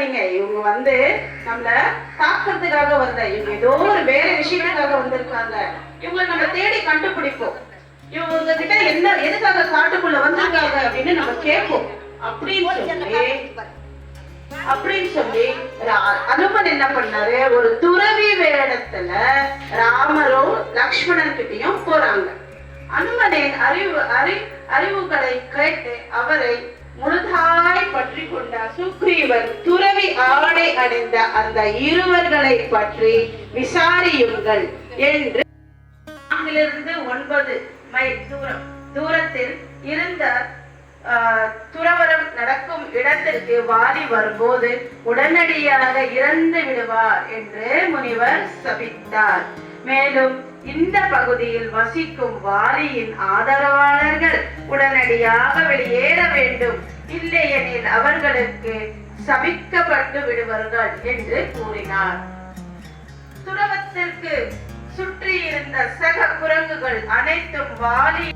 நினைக்காதீங்க, இவங்க நம்மள தாக்குறதுக்காக வரல, இவங்க ஏதோ ஒரு வேற விஷயத்துக்காக வந்திருக்காங்க, இவங்களை நம்ம தேடி கண்டுபிடிப்போம், இவங்க கிட்ட என்ன எதுக்காக காட்டுக்குள்ள வந்திருக்காங்க அப்படின்னு நம்ம கேட்போம் அப்படின்னு சொல்லி அனுமன் என்ன பண்ணாரு, ஒரு துறவி வேடத்துல ராமரும் லக்ஷ்மணன் கிட்டையும் போறாங்க. அனுமனின் அறிவுகளை கேட்டு அவரை முழுதாய் பற்றி கொண்டார். சுக்ரீவன் துறவி ஆடை அடைந்த அந்த இருவர்களை பற்றி விசாரியுங்கள் என்று 9 மைல் தூரத்தில் இருந்த துறவரம் நடக்கும் இடத்திற்கு வாலி வரும்போது உடனடியாக இறந்து விடுவார் என்று முனிவர் சபித்தார். மேலும் இந்த பகுதியில் வசிக்கும் வாலியின் ஆதரவாளர்கள் உடனடியாக வெளியேற வேண்டும், இல்லையெனில் அவர்களுக்கு சபிக்கப்பட்டு விடுவார்கள் என்று கூறினார். துறவத்திற்கு சுற்றி இருந்த சக குரங்குகள் அனைத்தும் வாலி